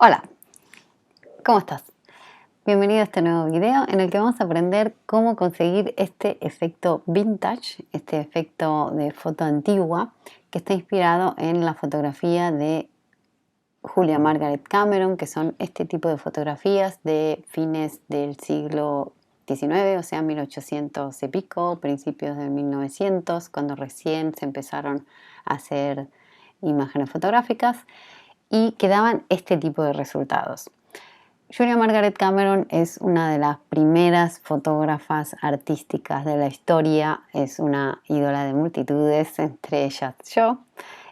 Hola, ¿cómo estás? Bienvenido a este nuevo video en el que vamos a aprender cómo conseguir este efecto vintage, este efecto de foto antigua que está inspirado en la fotografía de Julia Margaret Cameron, que son este tipo de fotografías de fines del siglo XIX, o sea, 1800 y pico, principios del 1900, cuando recién se empezaron a hacer imágenes fotográficas y que daban este tipo de resultados. Julia Margaret Cameron es una de las primeras fotógrafas artísticas de la historia, es una ídola de multitudes, entre ellas yo,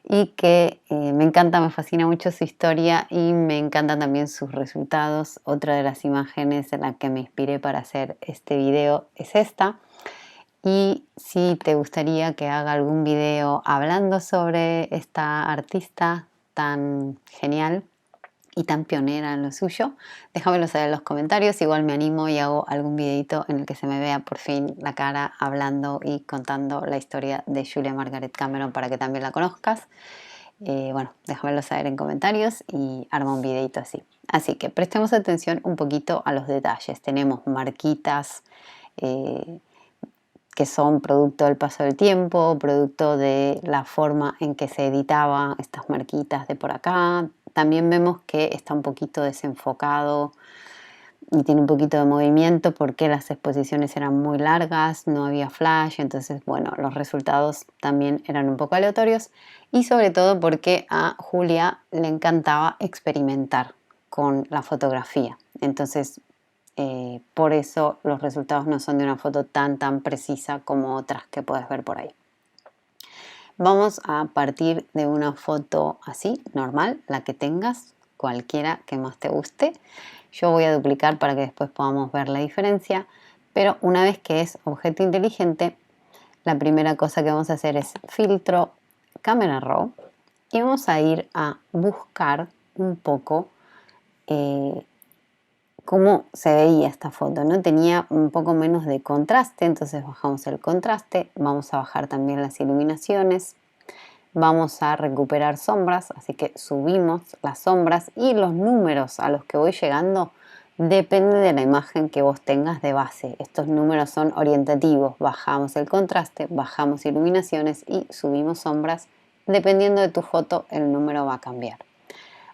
y que me encanta, me fascina mucho su historia y me encantan también sus resultados. Otra de las imágenes en la que me inspiré para hacer este video es esta. Y si te gustaría que haga algún video hablando sobre esta artista tan genial y tan pionera en lo suyo, déjamelo saber en los comentarios. Igual me animo y hago algún videito en el que se me vea por fin la cara hablando y contando la historia de Julia Margaret Cameron para que también la conozcas. Bueno, déjamelo saber en comentarios y arma un videito así. Así que prestemos atención un poquito a los detalles. Tenemos marquitas que son producto del paso del tiempo, producto de la forma en que se editaban estas marquitas de por acá. También vemos que está un poquito desenfocado y tiene un poquito de movimiento porque las exposiciones eran muy largas, no había flash, entonces bueno, los resultados también eran un poco aleatorios y sobre todo porque a Julia le encantaba experimentar con la fotografía. Entonces por eso los resultados no son de una foto tan precisa como otras que puedes ver por ahí. Vamos a partir de una foto así, normal, la que tengas, cualquiera que más te guste. Yo voy a duplicar para que después podamos ver la diferencia, pero una vez que es objeto inteligente, la primera cosa que vamos a hacer es filtro, Camera Raw, y vamos a ir a buscar un poco cómo se veía esta foto, ¿no? Tenía un poco menos de contraste, entonces bajamos el contraste, vamos a bajar también las iluminaciones, vamos a recuperar sombras, así que subimos las sombras y los números a los que voy llegando depende de la imagen que vos tengas de base. Estos números son orientativos, bajamos el contraste, bajamos iluminaciones y subimos sombras. Dependiendo de tu foto, el número va a cambiar.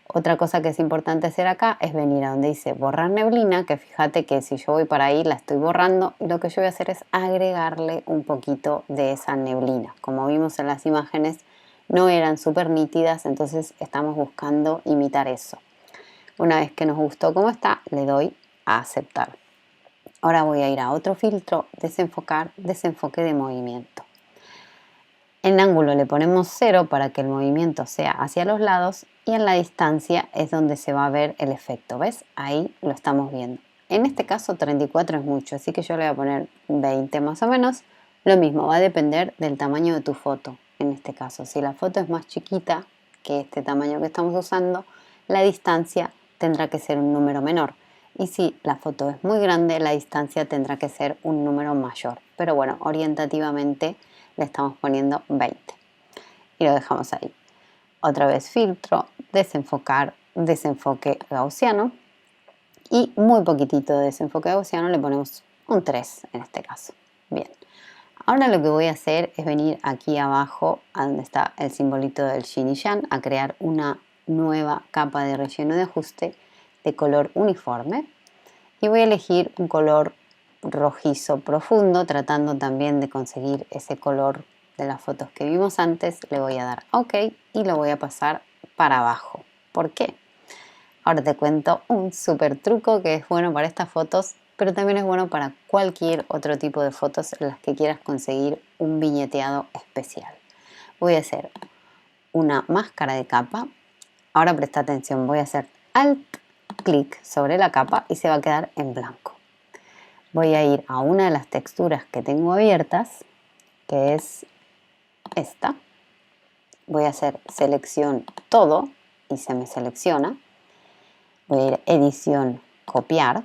Otra cosa que es importante hacer acá es venir a donde dice borrar neblina, que fíjate que si yo voy para ahí la estoy borrando y lo que yo voy a hacer es agregarle un poquito de esa neblina. Como vimos en las imágenes, no eran súper nítidas, entonces estamos buscando imitar eso. Una vez que nos gustó cómo está, le doy a aceptar. Ahora voy a ir a otro filtro, desenfocar, desenfoque de movimiento. En ángulo le ponemos 0 para que el movimiento sea hacia los lados y en la distancia es donde se va a ver el efecto. ¿Ves? Ahí lo estamos viendo. En este caso 34 es mucho, así que yo le voy a poner 20 más o menos. Lo mismo, va a depender del tamaño de tu foto. En este caso, si la foto es más chiquita que este tamaño que estamos usando, la distancia tendrá que ser un número menor. Y si la foto es muy grande, la distancia tendrá que ser un número mayor. Pero bueno, orientativamente le estamos poniendo 20 y lo dejamos ahí. Otra vez filtro, desenfocar, desenfoque gaussiano y muy poquitito de desenfoque gaussiano, le ponemos un 3 en este caso. Bien, ahora lo que voy a hacer es venir aquí abajo a donde está el simbolito del Yin y Yang a crear una nueva capa de relleno de ajuste de color uniforme y voy a elegir un color rojizo profundo, tratando también de conseguir ese color de las fotos que vimos antes. Le voy a dar OK y lo voy a pasar para abajo. ¿Por qué? Ahora te cuento un súper truco que es bueno para estas fotos, pero también es bueno para cualquier otro tipo de fotos en las que quieras conseguir un viñeteado especial. Voy a hacer una máscara de capa. Ahora presta atención, voy a hacer alt clic sobre la capa y se va a quedar en blanco. Voy a ir a una de las texturas que tengo abiertas, que es esta. Voy a hacer selección todo y se me selecciona. Voy a ir a edición, copiar.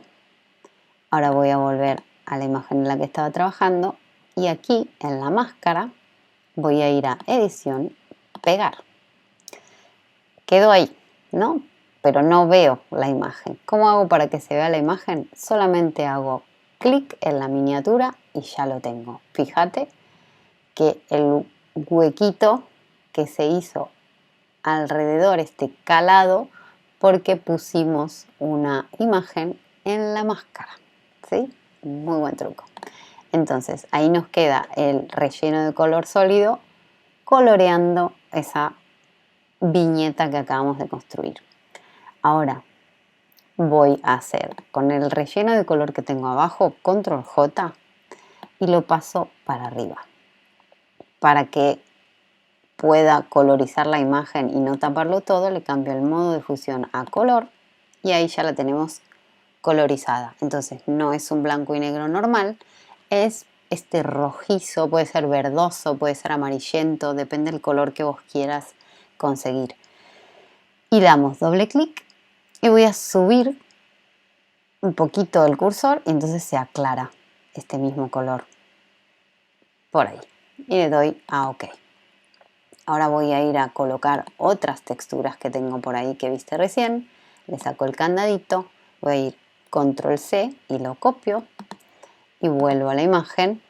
Ahora voy a volver a la imagen en la que estaba trabajando y aquí en la máscara voy a ir a edición, pegar. Quedó ahí, ¿no? pero no veo la imagen. ¿Cómo hago para que se vea la imagen? Solamente hago clic en la miniatura y ya lo tengo. Fíjate que el huequito que se hizo alrededor esté calado porque pusimos una imagen en la máscara. ¿Sí? Muy buen truco. Entonces ahí nos queda el relleno de color sólido coloreando esa viñeta que acabamos de construir. Ahora voy a hacer con el relleno de color que tengo abajo, control J, y lo paso para arriba para que pueda colorizar la imagen y no taparlo todo. Le cambio el modo de fusión a color y ahí ya la tenemos colorizada. Entonces no es un blanco y negro normal, es este rojizo, puede ser verdoso, puede ser amarillento, depende del color que vos quieras conseguir. Y damos doble clic y voy a subir un poquito el cursor y entonces se aclara este mismo color por ahí. Y le doy a OK. Ahora voy a ir a colocar otras texturas que tengo por ahí que viste recién. Le saco el candadito, voy a ir control C y lo copio y vuelvo a la imagen,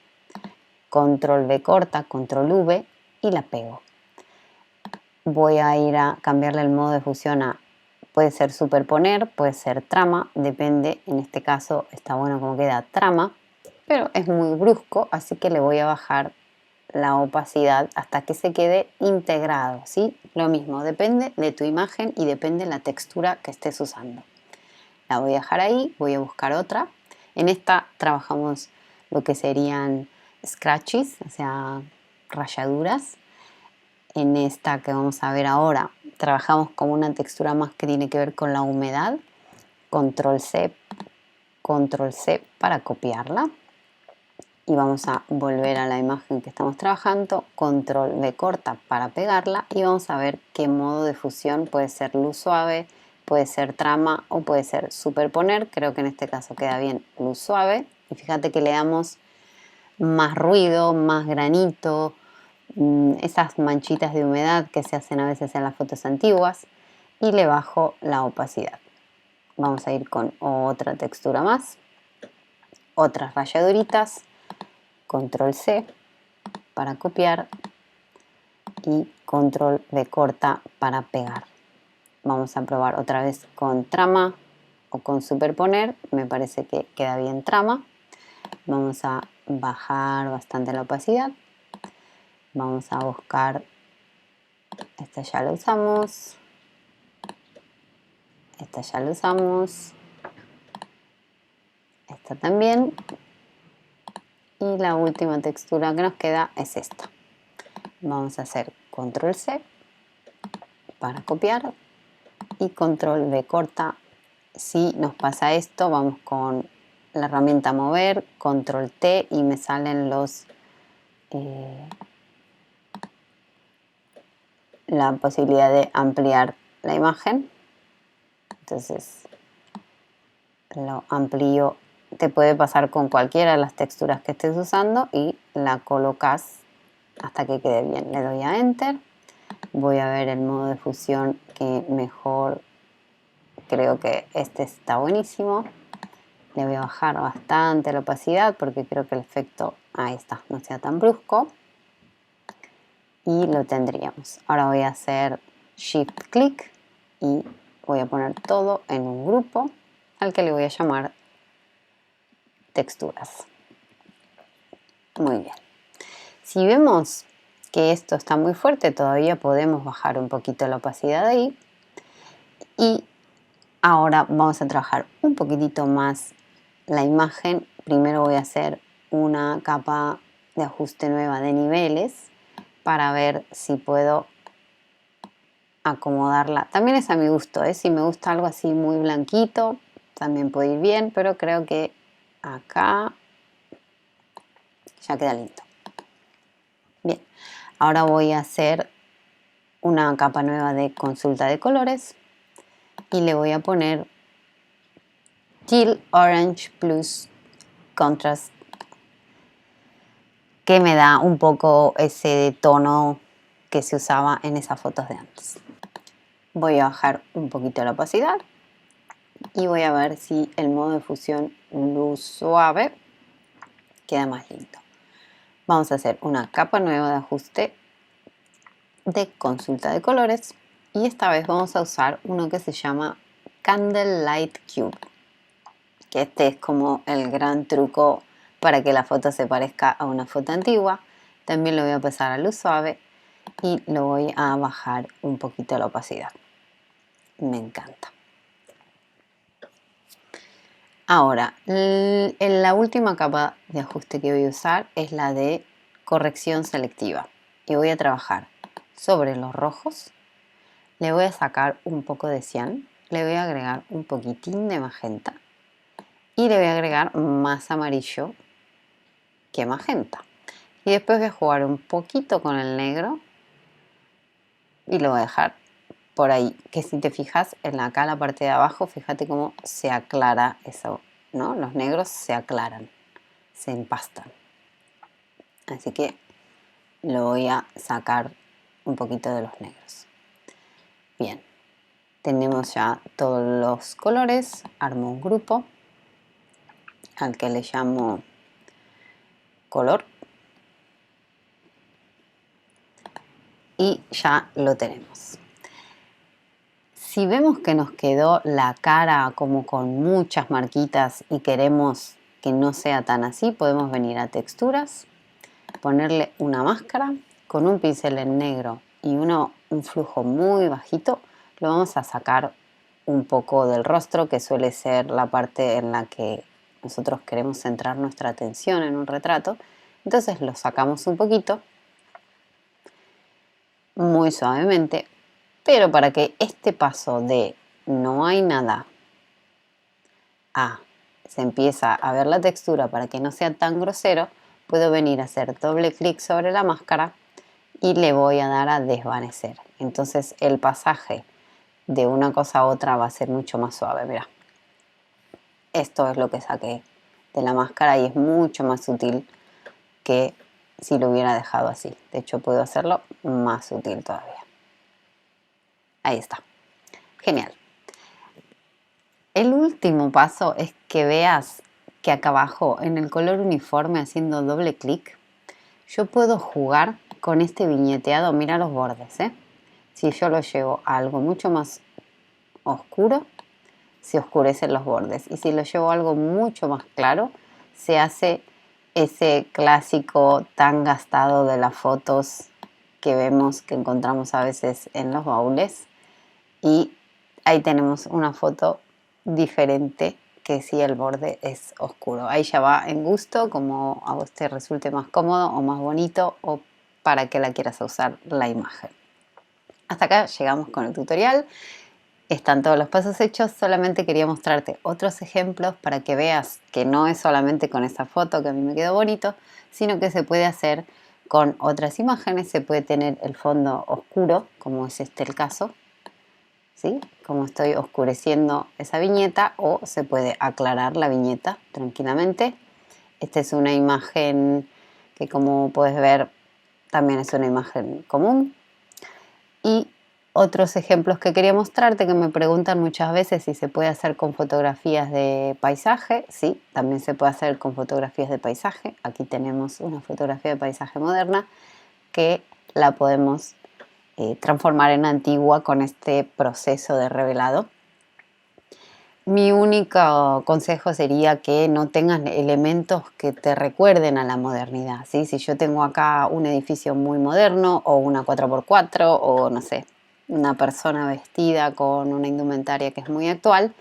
control V corta, control V y la pego. Voy a ir a cambiarle el modo de fusión a, puede ser superponer, puede ser trama, depende, en este caso está bueno como queda trama, pero es muy brusco, así que le voy a bajar la opacidad hasta que se quede integrado, ¿sí? Lo mismo, depende de tu imagen y depende de la textura que estés usando. La voy a dejar ahí, voy a buscar otra. En esta trabajamos lo que serían scratches, o sea, rayaduras. En esta que vamos a ver ahora, trabajamos con una textura más que tiene que ver con la humedad. Control C para copiarla. Y vamos a volver a la imagen que estamos trabajando, control V corta para pegarla y vamos a ver qué modo de fusión puede ser luz suave, puede ser trama o puede ser superponer. Creo que en este caso queda bien luz suave y fíjate que le damos más ruido, más granito, esas manchitas de humedad que se hacen a veces en las fotos antiguas y le bajo la opacidad. Vamos a ir con otra textura más, otras rayaduritas. Control C para copiar y control V corta para pegar. Vamos a probar otra vez con trama o con superponer. Me parece que queda bien trama. Vamos a bajar bastante la opacidad. Vamos a buscar, esta ya la usamos. Esta ya la usamos. Esta también. Y la última textura que nos queda es esta. Vamos a hacer control C para copiar y control V corta. Si nos pasa esto, vamos con la herramienta mover, control T y me salen los la posibilidad de ampliar la imagen. Entonces lo amplío. Te puede pasar con cualquiera de las texturas que estés usando y la colocas hasta que quede bien. Le doy a Enter. Voy a ver el modo de fusión que mejor. Creo que este está buenísimo. Le voy a bajar bastante la opacidad porque creo que el efecto, ahí está, no sea tan brusco. Y lo tendríamos. Ahora voy a hacer Shift clic y voy a poner todo en un grupo al que le voy a llamar texturas. Muy bien. Si vemos que esto está muy fuerte, todavía podemos bajar un poquito la opacidad de ahí. Y ahora vamos a trabajar un poquitito más la imagen. Primero voy a hacer una capa de ajuste nueva de niveles para ver si puedo acomodarla. También es a mi gusto, ¿eh? Si me gusta algo así muy blanquito, también puede ir bien, pero creo que acá ya queda lindo. Bien, ahora voy a hacer una capa nueva de consulta de colores y le voy a poner Teal Orange Plus Contrast, que me da un poco ese tono que se usaba en esas fotos de antes. Voy a bajar un poquito la opacidad y voy a ver si el modo de fusión luz suave queda más lindo. Vamos a hacer una capa nueva de ajuste de consulta de colores y esta vez vamos a usar uno que se llama Candle Light Cube, que este es como el gran truco para que la foto se parezca a una foto antigua. También lo voy a pasar a luz suave y lo voy a bajar un poquito la opacidad. Me encanta. Ahora, la última capa de ajuste que voy a usar es la de corrección selectiva y voy a trabajar sobre los rojos. Le voy a sacar un poco de cian, le voy a agregar un poquitín de magenta y le voy a agregar más amarillo que magenta. Y después voy a jugar un poquito con el negro y lo voy a dejar por ahí. Que si te fijas acá en la parte de abajo, fíjate cómo se aclara eso, ¿no? Los negros se aclaran, se empastan. Así que lo voy a sacar un poquito de los negros. Bien, tenemos ya todos los colores. Armo un grupo al que le llamo color y ya lo tenemos. Si vemos que nos quedó la cara como con muchas marquitas y queremos que no sea tan así, podemos venir a texturas, ponerle una máscara con un pincel en negro y un flujo muy bajito. Lo vamos a sacar un poco del rostro, que suele ser la parte en la que nosotros queremos centrar nuestra atención en un retrato. Entonces lo sacamos un poquito, muy suavemente, pero para que este paso de no hay nada a se empieza a ver la textura, para que no sea tan grosero, puedo venir a hacer doble clic sobre la máscara y le voy a dar a desvanecer. Entonces el pasaje de una cosa a otra va a ser mucho más suave. Mira, esto es lo que saqué de la máscara y es mucho más sutil que si lo hubiera dejado así. De hecho, puedo hacerlo más sutil todavía. Ahí está. Genial. El último paso es que veas que acá abajo en el color uniforme, haciendo doble clic, yo puedo jugar con este viñeteado. Mira los bordes, ¿eh? Si yo lo llevo a algo mucho más oscuro, se oscurecen los bordes. Y si lo llevo a algo mucho más claro, se hace ese clásico tan gastado de las fotos que vemos, que encontramos a veces en los baúles. Y ahí tenemos una foto diferente que si el borde es oscuro. Ahí ya va en gusto, como a vos te resulte más cómodo o más bonito, o para que la quieras usar la imagen. Hasta acá llegamos con el tutorial. Están todos los pasos hechos. Solamente quería mostrarte otros ejemplos para que veas que no es solamente con esa foto que a mí me quedó bonito, sino que se puede hacer con otras imágenes. Se puede tener el fondo oscuro, como es este el caso, ¿sí? Como estoy oscureciendo esa viñeta, o se puede aclarar la viñeta tranquilamente. Esta es una imagen que, como puedes ver, también es una imagen común. Y otros ejemplos que quería mostrarte, que me preguntan muchas veces si se puede hacer con fotografías de paisaje. Sí, también se puede hacer con fotografías de paisaje. Aquí tenemos una fotografía de paisaje moderna que la podemos transformar en antigua con este proceso de revelado. Mi único consejo sería que no tengas elementos que te recuerden a la modernidad, ¿sí? Si yo tengo acá un edificio muy moderno, o una 4x4, o no sé, una persona vestida con una indumentaria que es muy actual,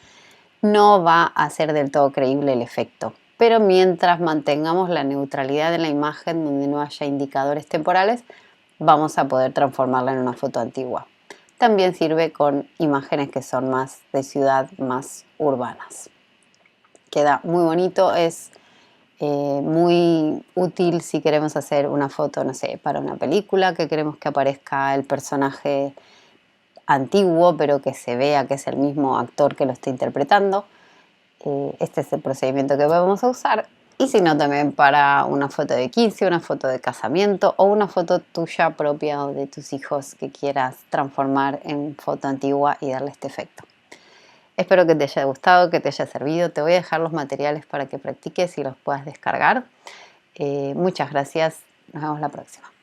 no va a ser del todo creíble el efecto. Pero mientras mantengamos la neutralidad de la imagen, donde no haya indicadores temporales, vamos a poder transformarla en una foto antigua. También sirve con imágenes que son más de ciudad, más urbanas. Queda muy bonito, es muy útil si queremos hacer una foto, no sé, para una película, que queremos que aparezca el personaje antiguo, pero que se vea que es el mismo actor que lo está interpretando. Este es el procedimiento que vamos a usar. Y si no, también para una foto de 15, una foto de casamiento o una foto tuya propia o de tus hijos que quieras transformar en foto antigua y darle este efecto. Espero que te haya gustado, que te haya servido. Te voy a dejar los materiales para que practiques y los puedas descargar. Muchas gracias. Nos vemos la próxima.